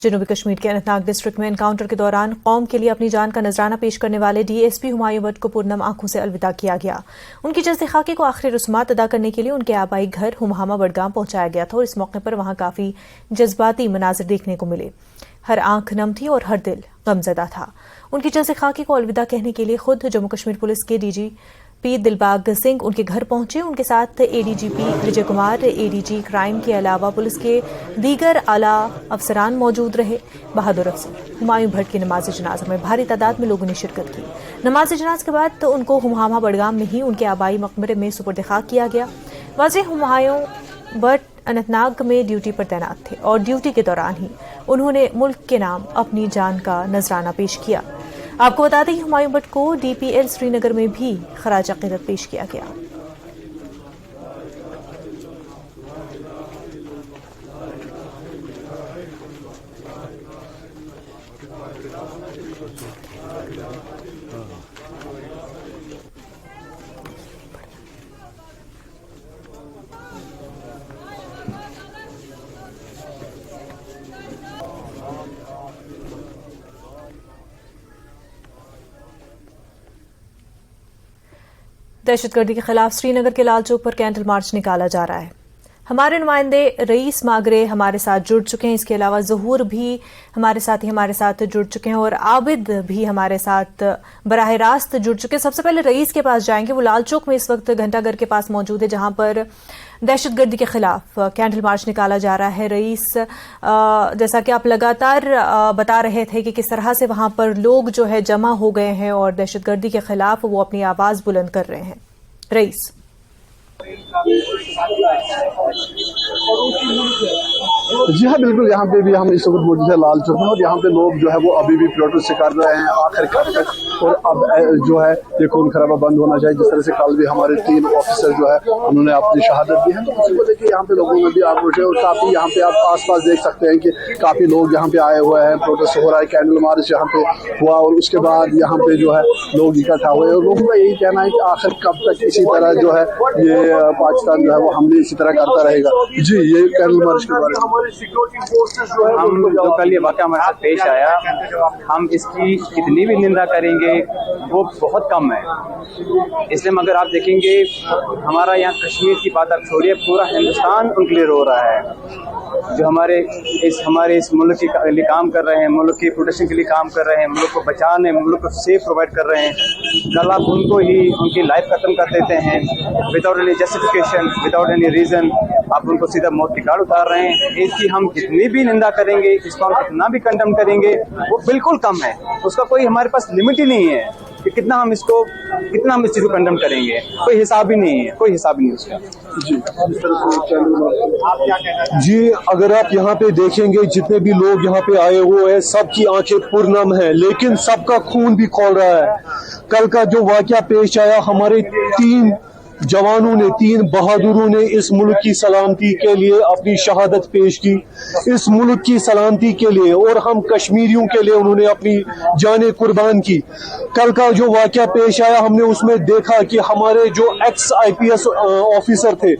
जनूबी कश्मीर के अनंतनाग डिस्ट्रिक्ट में एनकाउंटर के दौरान कौम के लिए अपनी जान का नजराना पेश करने वाले डीएसपी हुमायूं भट्ट को पुरनम आंखों से अलविदा किया गया। उनकी जज्बे खाकी को आखिरी रस्मात अदा करने के लिए उनके आबाई घर हुमामा बडगाम पहुंचाया गया था और इस मौके पर वहां काफी जज्बाती मनाजिर देखने को मिले। हर आंख नम थी और हर दिल गमजदा था। उनकी जज्बे खाकी को अलविदा कहने के लिए खुद जम्मू कश्मीर पुलिस के डीजीपी दिलबाग सिंह उनके घर पहुंचे। उनके साथ ADGP Vijay Kumar, ADG crime के अलावा पुलिस के दीगर आला अफसरान मौजूद रहे। बहादुर अफसर हुमायूं भट्ट की नमाज जनाजा में भारी तादाद में लोगों ने शिरकत की। नमाज जनाजा के बाद उनको हुमामा बडगाम में ही उनके आबाई मकबरे में सुपुर्द खाक किया गया। वाज़ेह हुमायूं भट्ट अनंतनाग में ड्यूटी पर तैनात थे और ड्यूटी के दौरान ही उन्होंने मुल्क के नाम अपनी जान का नजराना पेश किया। आपको बता दें हुमायूं भट्ट को डीपीएल श्रीनगर में भी खराज अकीदत पेश किया गया। दहशतगर्दी के खिलाफ श्रीनगर के लाल चौक पर कैंडल मार्च निकाला जा रहा है। हमारे नुमाइंदे रईस मागरे हमारे साथ जुड़ चुके हैं। इसके अलावा ज़हूर भी हमारे साथ जुड़ चुके हैं और आबिद भी हमारे साथ बराह रास्त जुड़ चुके हैं। सबसे पहले रईस के पास जाएंगे। वो लाल चौक में इस वक्त घंटाघर के पास मौजूद है, जहां पर दहशतगर्दी के खिलाफ कैंडल मार्च निकाला जा रहा है। रईस, जैसा कि आप लगातार बता रहे थे कि किस तरह से वहां पर लोग जो है जमा हो गए हैं और दहशतगर्दी के खिलाफ वो अपनी आवाज बुलंद कर रहे हैं। रईस, जी हाँ, बिल्कुल। यहाँ पे भी हम इस वक्त मौजूद है लाल चौक में और यहाँ पे लोग जो है वो अभी भी प्रोटेस्ट कर रहे हैं आखिरकार तक। और अब जो है ये खून खराबा बंद होना चाहिए। जिस तरह से कल भी हमारे 3 ऑफिसर जो है उन्होंने अपनी शहादत दी है, तो उसी को लेकर यहाँ पे लोगों में भी आक्रोश है। और काफी यहाँ पे आप आसपास देख सकते हैं कि काफी लोग यहाँ पे आए हुए हैं। प्रोटेस्ट हो रहा है, कैंडल मार्च यहाँ पे हुआ और उसके बाद यहाँ पे जो है लोग इकट्ठा हुए। और लोगों का यही कहना है कि आखिर कब तक इसी तरह जो है ये पाकिस्तान जो है वो हमले इसी तरह करता रहेगा। जी, ये कैंडल मार्च के बारे में हम जो कल ये वाक़या हमारे साथ पेश आया, हम इसकी कितनी भी निंदा करेंगे वो बहुत कम है। इसलिए मगर आप देखेंगे हमारा यहाँ कश्मीर की बात आप छोड़िए, पूरा हिंदुस्तान उनके लिए रो रहा है। जो हमारे इस मुल्क के लिए काम कर रहे हैं, मुल्क की प्रोटेक्शन के लिए काम कर रहे हैं, मुल्क को बचाने, मुल्क को सेफ प्रोवाइड कर रहे हैं, कल आप उनको ही उनकी लाइफ खत्म कर देते हैं without any justification, without any reason. आप उनको सीधा मौत की गाड़ उतार रहे हैं। इसकी हम जितनी भी निंदा करेंगे, इसको हम कितना भी कंडेम करेंगे, वो बिल्कुल कम है। उसका कोई हमारे पास लिमिट ही नहीं है कि कितना हम इस चीज़ को कंडेम करेंगे। कोई हिसाब ही नहीं है, कोई हिसाब ही नहीं उसका। जी, अगर आप यहाँ पे देखेंगे जितने भी लोग यहाँ पे आए हुए हैं, सबकी आंखें पुरनम है, लेकिन सबका खून भी खौल रहा है। कल का जो वाकया पेश आया, हमारे 3 जवानों ने, 3 बहादुरों ने इस मुल्क की सलामती के लिए अपनी शहादत पेश की, इस मुल्क की सलामती के लिए, और हम कश्मीरियों के लिए उन्होंने अपनी जानें कुर्बान की। कल का जो वाकया पेश आया, हमने उसमें देखा कि हमारे जो एक्स IPS ऑफिसर थे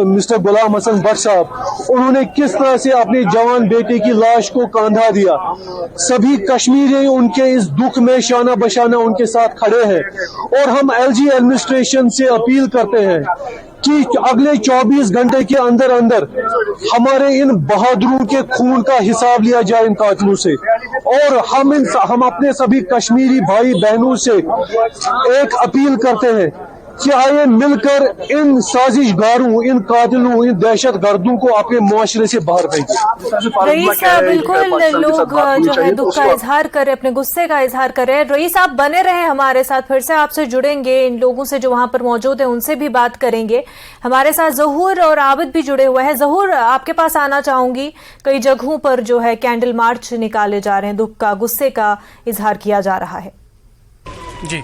मिस्टर गुलाम हसन भट्ट साहब, उन्होंने किस तरह से अपने जवान बेटे की लाश को कांधा दिया। सभी कश्मीरी उनके इस दुख में शाना बशाना उनके साथ खड़े हैं। और हम LG एडमिनिस्ट्रेशन से अपील करते हैं कि अगले 24 घंटे के अंदर अंदर हमारे इन बहादुरों के खून का हिसाब लिया जाए इन कातिलों से। और हम अपने सभी कश्मीरी भाई बहनों से एक अपील करते हैं कि आइए मिलकर इन साजिशगारों, इन कातिलों, इन दहशत गर्दों को अपने मुआशरे से बाहर फेंकें। रईस, बिल्कुल लोग जो है दुख का इजहार करे, अपने गुस्से का इजहार करे। रईस, आप बने रहे हमारे साथ, फिर से आपसे जुड़ेंगे, इन लोगों से जो वहां पर मौजूद है उनसे भी बात करेंगे। हमारे साथ ज़हूर और आबिद भी जुड़े हुए हैं। ज़हूर, आपके पास आना चाहूंगी। कई जगहों पर जो है कैंडल मार्च निकाले जा रहे हैं, दुख का, गुस्से का इजहार किया जा रहा है। जी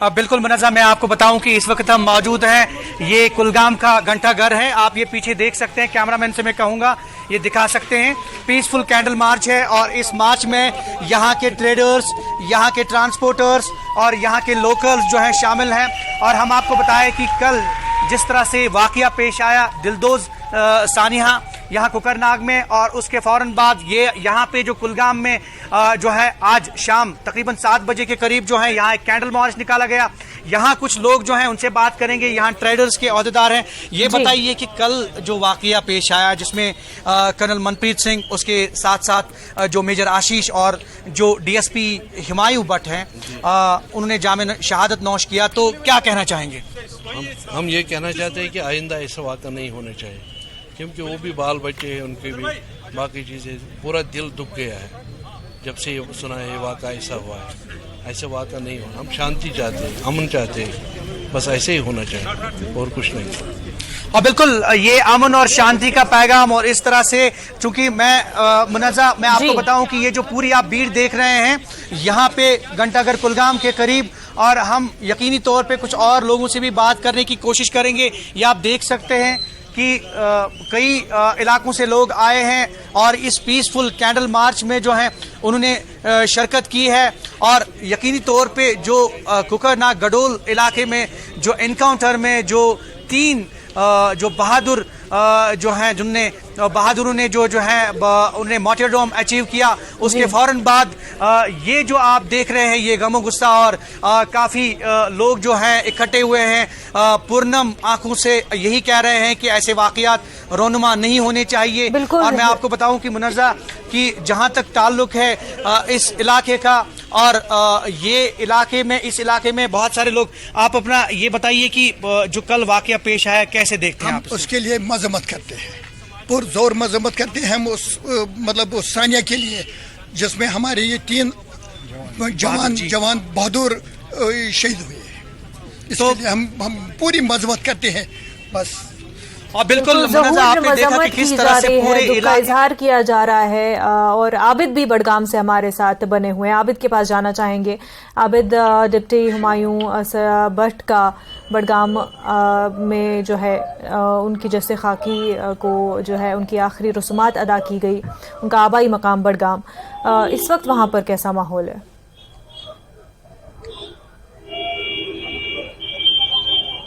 बिल्कुल मुनज़्ज़म, मैं आपको बताऊं कि इस वक्त हम मौजूद हैं, ये कुलगाम का घंटाघर है। आप ये पीछे देख सकते हैं, कैमरामैन से मैं कहूँगा ये दिखा सकते हैं। पीसफुल कैंडल मार्च है और इस मार्च में यहाँ के ट्रेडर्स, यहाँ के ट्रांसपोर्टर्स और यहाँ के लोकल्स जो हैं शामिल हैं। और हम आपको बताएं कि कल जिस तरह से वाक़या पेश आया दिलदोज़ सानिहा यहाँ कुकरनाग में, और उसके फौरन बाद ये यहाँ पे जो कुलगाम में जो है आज शाम तकरीबन 7 बजे के करीब जो है यहाँ एक कैंडल मार्च निकाला गया। यहाँ कुछ लोग जो हैं उनसे बात करेंगे, यहाँ ट्रेडर्स के ओहदेदार हैं। ये बताइए कि कल जो वाकया पेश आया जिसमें कर्नल मनप्रीत सिंह, उसके साथ साथ जो मेजर आशीष और जो डीएसपी हुमायूं भट्ट हैं, उन्होंने जामे शहादत नौश किया, तो क्या कहना चाहेंगे? हम ये कहना चाहते हैं कि आइंदा ऐसा वाक़ा नहीं होना चाहिए, क्योंकि वो भी बाल बच्चे हैं, उनके भी बाकी चीज़ें, पूरा दिल दुख गया है जब से ये सुना है ये वाक़ा ऐसा हुआ है। ऐसा वाक़ा नहीं होना, हम शांति चाहते हैं, अमन चाहते हैं, बस ऐसे ही होना चाहिए और कुछ नहीं। और बिल्कुल ये अमन और शांति का पैगाम, और इस तरह से चूंकि मुनज़्ज़ा मैं आपको बताऊं कि ये जो पूरी आप भीड़ देख रहे हैं यहाँ पे घंटाघर कुलगाम के करीब, और हम यकीनी तौर पे कुछ और लोगों से भी बात करने की कोशिश करेंगे। ये आप देख सकते हैं कि कई इलाकों से लोग आए हैं और इस पीसफुल कैंडल मार्च में जो है उन्होंने शिरकत की है, और यकीनी तौर पे जो कुकरनाग गडोल इलाके में जो एनकाउंटर में जो 3 जो बहादुर जो हैं, जिनने बहादुरों ने जो है उन्हें मार्टिरडम अचीव किया, उसके फौरन बाद ये जो आप देख रहे हैं ये गमो गुस्सा, और काफ़ी लोग जो हैं इकट्ठे हुए हैं, पूर्णम आंखों से यही कह रहे हैं कि ऐसे वाकयात रोनुमा नहीं होने चाहिए। और मैं आपको बताऊं कि मुनज़्ज़ा कि जहां तक ताल्लुक है इस इलाके का, और ये इस इलाके में बहुत सारे लोग, आप अपना ये बताइए कि जो कल वाकया पेश आया कैसे देखते हैं आप? उसके लिए मजम्मत करते हैं, पुरजोर मजम्मत करते हैं हम उस सानिया के लिए जिसमें हमारे ये 3 जवान बहादुर शहीद हुए। इसके लिए हम पूरी मजम्मत करते हैं बस। और बिल्कुल मुनज़्ज़ा आपने देखा कि किस तरह से पूरे इलाके का इजहार किया जा रहा है, और आबिद भी बडगाम से हमारे साथ बने हुए हैं। आबिद के पास जाना चाहेंगे। आबिद, डिप्टी हुमायूं भट्ट का बडगाम में जो है उनकी जैसे खाकी को जो है उनकी आखिरी रसूमात अदा की गई, उनका आबाई मकाम बडगाम, इस वक्त वहाँ पर कैसा माहौल है?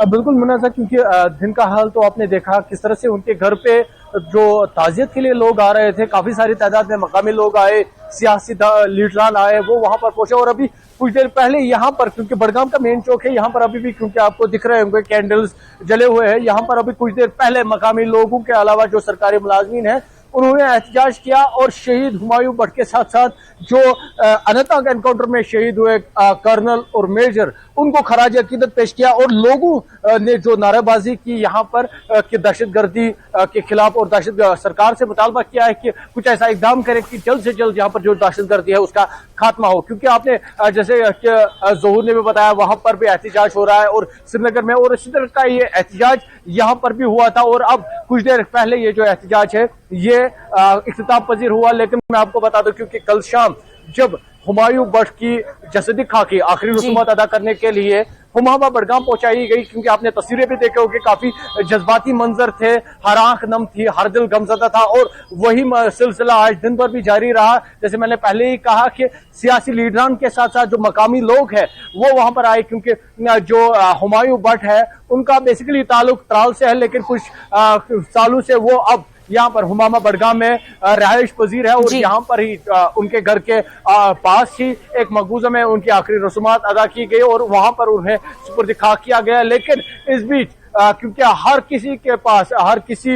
बिल्कुल मुनाज़ा, क्योंकि दिन का हाल तो आपने देखा किस तरह से उनके घर पे जो ताज़ियत के लिए लोग आ रहे थे, काफी सारी तादाद में मकामी लोग आए, सियासी लीडरान आए, वो वहां पर पहुंचे। और अभी कुछ देर पहले यहाँ पर, क्योंकि बडगाम का मेन चौक है, यहाँ पर अभी भी क्योंकि आपको दिख रहे होंगे कैंडल्स जले हुए हैं, यहाँ पर अभी कुछ देर पहले मकामी लोगों के अलावा जो सरकारी मुलाजमीन है उन्होंने एहतजाज किया, और शहीद हुमायूं भट्ट के साथ साथ जो अनंतनाग एनकाउंटर में शहीद हुए कर्नल और मेजर, उनको खराज अकीदत पेश किया। और लोगों ने जो नारेबाजी की यहाँ पर कि दहशतगर्दी के खिलाफ, और सरकार से मुतालबा किया है कि कुछ ऐसा इकदाम करे कि जल्द से जल्द यहाँ पर जो दहशतगर्दी है उसका खात्मा हो। क्योंकि आपने जैसे ज़हूर ने भी बताया, वहां पर भी एहतजाज हो रहा है, और श्रीनगर में, और इसी तरह का ये एहतजाज यहाँ पर भी हुआ था। और अब कुछ देर पहले ये जो एहतजाज है ये इख्तिताम पजीर हुआ। लेकिन मैं आपको बता दूं, क्योंकि कल शाम जब हुमायूं भट्ट की जसदी खाकी आखिरी रसूमात अदा करने के लिए हुमामा बडगाम पहुंचाई गई, क्योंकि आपने तस्वीरें भी देखे होंगे, काफी जज्बाती मंजर थे, हर आंख नम थी, हर दिल गमजदा था। और वही सिलसिला आज दिन भर भी जारी रहा। जैसे मैंने पहले ही कहा कि सियासी लीडरान के साथ साथ जो मकामी लोग हैं वो वहां पर आए, क्योंकि जो हुमायूं भट्ट है उनका बेसिकली ताल्लुक त्राल से है, लेकिन कुछ सालों से वो अब यहाँ पर हुमामा बडगाम में रहायश पजीर है। और यहाँ पर ही उनके घर के पास ही एक मकबूजा में उनकी आखिरी रसूमात अदा की गई, और वहां पर उन्हें सुपुर्द खाक किया गया। लेकिन इस बीच क्योंकि हर किसी के पास, हर किसी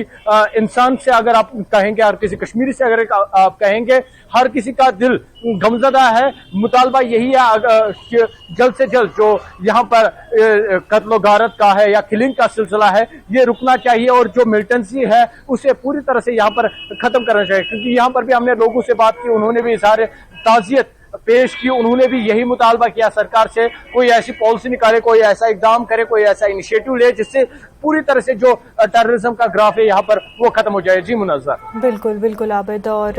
इंसान से अगर आप कहेंगे, हर किसी कश्मीरी से अगर आप कहेंगे, हर किसी का दिल गमजदा है। मुतालबा यही है कि जल्द से जल्द जो यहाँ पर कत्लो गारत का है या किलिंग का सिलसिला है ये रुकना चाहिए, और जो मिलिटेंसी है उसे पूरी तरह से यहाँ पर खत्म करना चाहिए। क्योंकि यहाँ पर भी हमने लोगों से बात की, उन्होंने भी सारे ताज़ियत पेश की, उन्होंने भी यही मुतालबा किया सरकार से कोई ऐसी पॉलिसी निकाले, कोई ऐसा इकदाम करे, कोई ऐसा इनिशिएटिव ले जिससे पूरी तरह से जो टेररिज्म का ग्राफ है यहाँ पर वो खत्म हो जाए। जी मुनज़्ज़ा। बिल्कुल बिल्कुल आबिद, और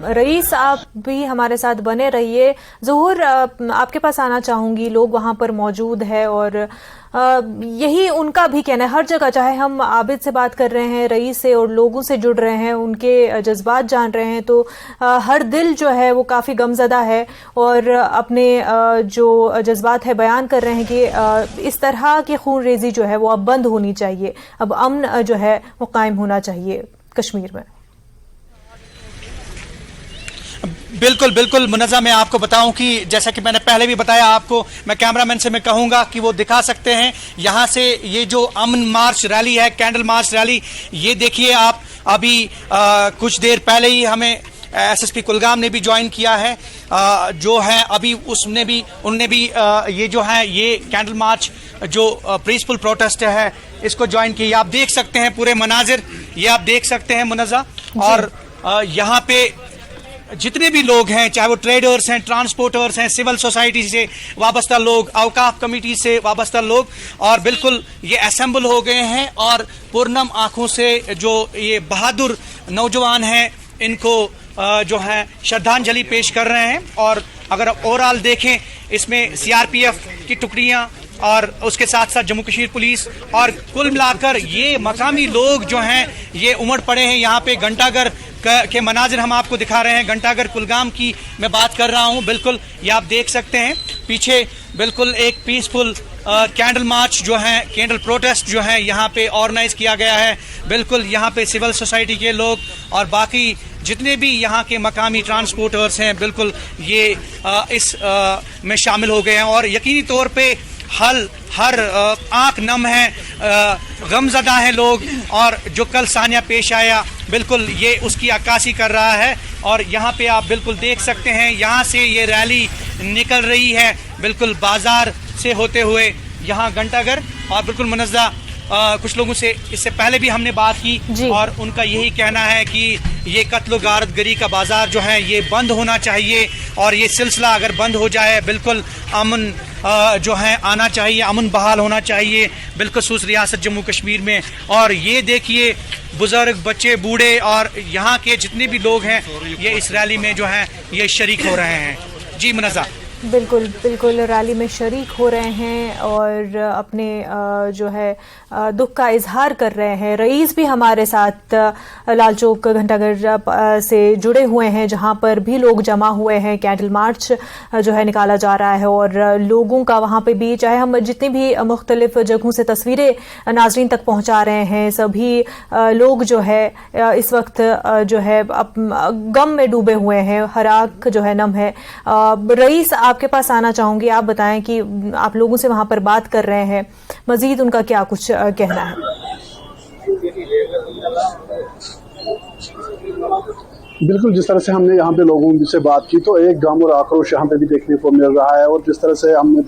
रईस आप भी हमारे साथ बने रहिए। ज़हूर, आपके पास आना चाहूंगी। लोग वहां पर मौजूद है और यही उनका भी कहना है, हर जगह चाहे हम आबिद से बात कर रहे हैं, रईस से, और लोगों से जुड़ रहे हैं, उनके जज्बात जान रहे हैं, तो हर दिल जो है वो काफ़ी गमज़दा है, और अपने जो जज्बात है बयान कर रहे हैं कि इस तरह की खून रेजी जो है वो अब बंद होनी चाहिए, अब अमन जो है वो कायम होना चाहिए कश्मीर में। बिल्कुल बिल्कुल मुनज़्ज़ा, मैं आपको बताऊं कि जैसा कि मैंने पहले भी बताया आपको, मैं कैमरामैन से मैं कहूंगा कि वो दिखा सकते हैं यहाँ से ये जो अमन मार्च रैली है, कैंडल मार्च रैली, ये देखिए आप। अभी कुछ देर पहले ही हमें एसएसपी कुलगाम ने भी ज्वाइन किया है, जो है अभी उन्होंने भी ये जो है ये कैंडल मार्च जो पीसफुल प्रोटेस्ट है इसको ज्वाइन किया। आप देख सकते हैं पूरे मनाजिर, ये आप देख सकते हैं मुनज़्ज़ा। और यहाँ पे जितने भी लोग हैं, चाहे वो ट्रेडर्स हैं, ट्रांसपोर्टर्स हैं, सिविल सोसाइटी से वाबस्ता लोग, औकाफ कमेटी से वाबस्ता लोग, और बिल्कुल ये असेंबल हो गए हैं और पुरनम आंखों से जो ये बहादुर नौजवान हैं इनको जो है श्रद्धांजलि पेश कर रहे हैं। और अगर ओवरऑल देखें इसमें सीआरपीएफ की टुकड़ियां और उसके साथ साथ जम्मू कश्मीर पुलिस और कुल मिलाकर ये मकामी लोग जो हैं ये उमड़ पड़े हैं यहाँ पे। घंटाघर के मनाजिर हम आपको दिखा रहे हैं, घंटाघर कुलगाम की मैं बात कर रहा हूँ। बिल्कुल ये आप देख सकते हैं पीछे बिल्कुल एक पीसफुल कैंडल मार्च जो है, कैंडल प्रोटेस्ट जो है यहाँ पे ऑर्गेनाइज किया गया है। बिल्कुल यहाँ पे सिविल सोसाइटी के लोग और बाकी जितने भी यहाँ के मकामी ट्रांसपोर्टर्स हैं बिल्कुल ये इस में शामिल हो गए हैं। और यकीनी तौर पे हर आंख नम है, गमज़दा हैं लोग, और जो कल सानिया पेश आया बिल्कुल ये उसकी अक्कासी कर रहा है। और यहाँ पे आप बिल्कुल देख सकते हैं यहाँ से ये रैली निकल रही है बिल्कुल बाजार से होते हुए यहाँ घंटाघर। और बिल्कुल मुनज़्ज़ा कुछ लोगों से इससे पहले भी हमने बात की और उनका यही कहना है कि ये कत्ल गारतगरी का बाजार जो है ये बंद होना चाहिए, और ये सिलसिला अगर बंद हो जाए बिल्कुल अमन जो है आना चाहिए, अमन बहाल होना चाहिए बिलखसूस रियासत जम्मू कश्मीर में। और ये देखिए बुजुर्ग, बच्चे, बूढ़े और यहाँ के जितने भी लोग हैं ये इस रैली में जो है ये शरीक हो रहे हैं। जी मुनज़्ज़ा। बिल्कुल बिल्कुल रैली में शरीक हो रहे हैं और अपने जो है दुख का इजहार कर रहे हैं। रईस भी हमारे साथ लाल चौक घंटाघर से जुड़े हुए हैं जहां पर भी लोग जमा हुए हैं। कैंडल मार्च जो है निकाला जा रहा है और लोगों का वहां पे भी, चाहे हम जितनी भी मुख्तलिफ जगहों से तस्वीरें नाजरीन तक पहुंचा रहे हैं, सभी लोग जो है इस वक्त जो है गम में डूबे हुए हैं, हर आंख जो है नम है। रईस आपके पास आना चाहूंगी, आप बताएं कि आप लोगों से वहां पर बात कर रहे हैं, मजीद उनका क्या कुछ कहना है। बिल्कुल, जिस तरह से हमने यहाँ पे लोगों से बात की तो एक गम और आक्रोश यहाँ पे भी देखने को मिल रहा है। और जिस तरह से हमने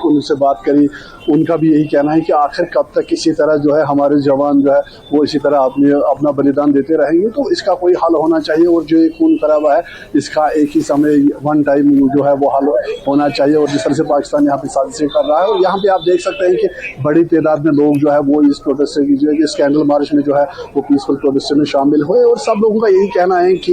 उनसे बात करी, उनका भी यही कहना है कि आखिर कब तक इसी तरह जो है हमारे जवान जो है वो इसी तरह अपना बलिदान देते रहेंगे। तो इसका कोई हल होना चाहिए और जो ये खून खराबा है इसका एक ही समय वन टाइम जो है वो हल होना चाहिए। और जिस तरह से पाकिस्तान यहाँ पे साजिशें कर रहा है और यहाँ पे आप देख सकते हैं कि बड़ी तादाद में लोग जो है वो इस प्रोटेस्ट से जो है इस कैंडल मार्च में जो है वो पीसफुल प्रोटेस्ट में शामिल हुए। और सब लोगों का यही कहना है कि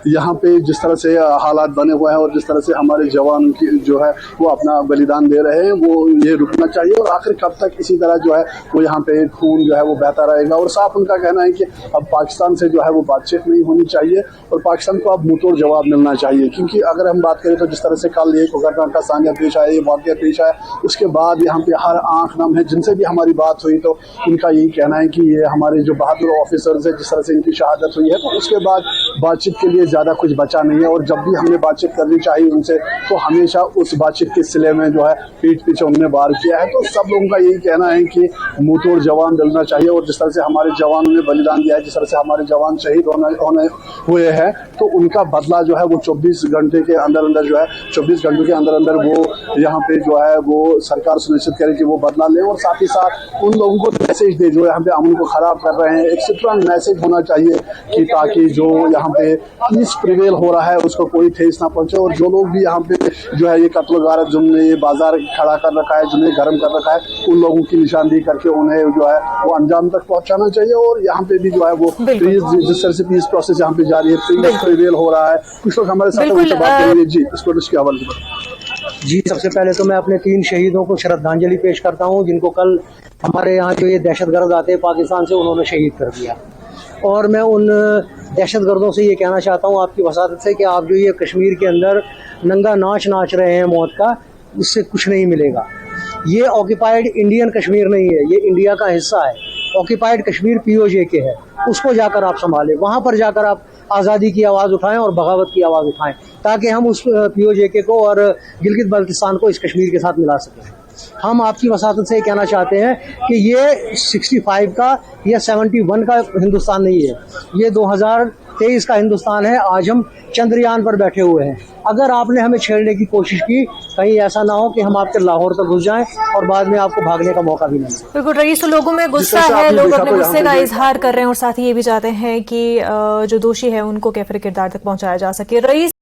यहाँ पे जिस तरह से हालात बने हुए हैं और जिस तरह से हमारे जवान की जो है वो अपना बलिदान दे रहे हैं वो ये रुकना चाहिए। और आखिर कब तक इसी तरह जो है वो यहाँ पे खून जो है वो बहता रहेगा। और साफ उनका कहना है कि अब पाकिस्तान से जो है वो बातचीत नहीं होनी चाहिए और पाकिस्तान को अब मुंहतोड़ जवाब मिलना चाहिए। क्योंकि अगर हम बात करें तो जिस तरह से कल एक घटना का सानिया पेश आया, ये वाक़या पेश आया, उसके बाद यहाँ पे हर आंख नम है। जिनसे भी हमारी बात हुई तो उनका यही कहना है कि ये हमारे जो बहादुर ऑफिसर्स है जिस तरह से इनकी शहादत हुई है तो उसके बाद बातचीत के लिए ज़्यादा कुछ बचा नहीं है। और जब भी हमने बातचीत करनी चाहिए उनसे तो हमेशा उस बातचीत के सिले में जो है पीठ पीछे उन्होंने वार किया है। तो सब लोगों का यही कहना है कि मुंह तोड़ जवान मिलना चाहिए। और जिस तरह से हमारे जवानों ने बलिदान दिया है, जिस तरह से हमारे जवान शहीद होने हुए हैं तो उनका बदला जो है वो 24 घंटे के अंदर जो है 24 घंटों के अंदर वो यहाँ पे जो है वो सरकार सुनिश्चित करे कि वो बदला ले। और साथ ही साथ उन लोगों को मैसेज दे जो यहाँ पे अमन को खराब कर रहे हैं, एक स्ट्रांग मैसेज होना चाहिए कि ताकि जो यहाँ पे पीस प्रिवेल हो रहा है उसको कोई ठेस ना पहुंचे। और जो लोग भी यहाँ पे जो है ये कत्ल गारत जिन्होंने ये बाजार खड़ा कर रखा है, जिन्हें गर्म कर रखा है, उन लोगों की निशानदेही करके उन्हें जो है वो अंजाम तक पहुंचाना चाहिए। और यहाँ पे भी जो है वो जिस तरह से पीस प्रोसेस यहाँ पे जारी है, पीस प्रिवेल हो रहा है। कुछ लोग हमारे साथ उनसे बात करेंगे। जी इसको इसके हवाले से जी, सबसे पहले तो मैं अपने 3 शहीदों को श्रद्धांजलि पेश करता हूं जिनको कल हमारे यहाँ जो ये दहशतगर्द आते हैं पाकिस्तान से उन्होंने शहीद कर दिया। और मैं उन दहशतगर्दों से ये कहना चाहता हूँ आपकी वसादत से कि आप जो ये कश्मीर के अंदर नंगा नाच नाच रहे हैं मौत का, उससे कुछ नहीं मिलेगा। ये ऑक्यूपाइड इंडियन कश्मीर नहीं है, ये इंडिया का हिस्सा है। ऑक्यूपाइड कश्मीर POJ के है, उसको जाकर आप संभालें, वहाँ पर जाकर आप आज़ादी की आवाज़ उठाएं और बगावत की आवाज़ उठाएं, ताकि हम उस POJK को और गिलगित बल्तिस्तान को इस कश्मीर के साथ मिला सकें। हम आपकी वसातत से कहना चाहते हैं कि ये 65 का या 71 का हिंदुस्तान नहीं है, ये 2023 का हिंदुस्तान है। आज हम चंद्रयान पर बैठे हुए हैं। अगर आपने हमें छेड़ने की कोशिश की, कहीं ऐसा ना हो कि हम आपके लाहौर तक घुस जाएं और बाद में आपको भागने का मौका भी न मिले। बिल्कुल रईस, तो लोगों में गुस्सा जिस तरह से है, आपने लोग देखा अपने तो गुस्से यहाँ का पे इजहार कर रहे हैं और साथ ही ये भी चाहते हैं कि जो दोषी है उनको कैफिर किरदार तक पहुंचाया जा सके। रईस